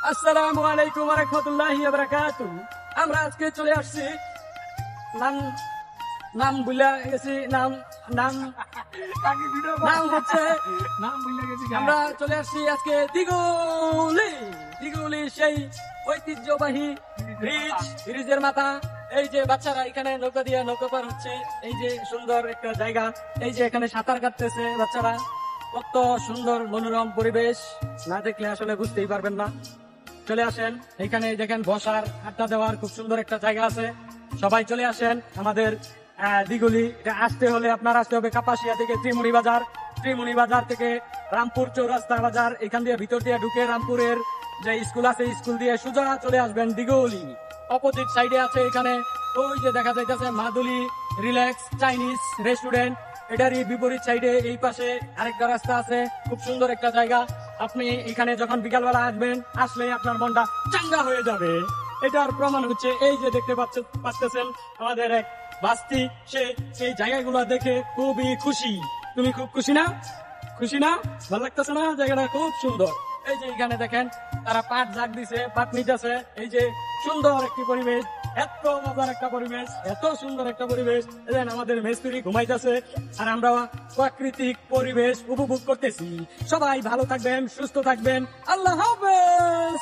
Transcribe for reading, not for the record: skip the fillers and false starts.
আসসালামু আলাইকুম ওয়া রাহমাতুল্লাহি ওয়া বারাকাতুহু। আমরা আজকে চলে আসছি নাম নাম ভুলে গেছি নাম নাম নাম হচ্ছে আমরা চলে আসছি আজকে দিঘুলি সেই ঐতিহ্যবাহী ব্রিজের মাথা। এই যে বাচ্চারা এখানে নৌকা দিয়ে নৌকা পার হচ্ছে, এই যে সুন্দর একটা জায়গা, এই যে এখানে সাঁতার কাটতেছে বাচ্চারা। কত সুন্দর মনোরম পরিবেশ, না দেখলে আসলে বুঝতেই পারবেন না। চলে আসেন, এখানে দেখেন বসার আড্ডা দেওয়ার খুব সুন্দর একটা জায়গা আছে। সবাই চলে আসেন আমাদের দিঘুলি। আসতে হলে আপনার আসতে হবে কাপাসিয়া থেকে ত্রিমুনি বাজার থেকে রামপুর চৌরাস্তা বাজার, এখান দিয়ে ভিতর দিয়ে ঢুকে রামপুরের যে স্কুল আছে স্কুল দিয়ে সোজা চলে আসবেন দিঘুলি। অপোজিট সাইডে আছে এখানে ওই যে দেখা যাইতেছে মাদুলি রিল্যাক্স চাইনিজ রেস্টুরেন্ট, এটারই বিপরীত সাইডে এই পাশে আরেকটা রাস্তা আছে। খুব সুন্দর একটা জায়গা। আপনি এখানে যখন বিকালবেলা আসবেন, আসলে আপনার মনটা চাঙ্গা হয়ে যাবে। এটার প্রমাণ হচ্ছে এই যে দেখতে পাচ্ছেন আমাদের এক বাস্তি, সে এই জায়গাগুলো দেখে খুবই খুশি। তুমি খুব খুশি না? ভালো লাগতেছে না? জায়গাটা খুব সুন্দর। এই যে এখানে দেখেন তারা পাট জাগ দিছে, পাট নিতেছে। এই যে সুন্দর একটি পরিবেশ, এত মজার একটা পরিবেশ, এত সুন্দর একটা পরিবেশ। আমাদের মিস্ত্রি ঘুমাইতেছে আর আমরা প্রাকৃতিক পরিবেশ উপভোগ করতেছি। সবাই ভালো থাকবেন, সুস্থ থাকবেন। আল্লাহ হাফেজ।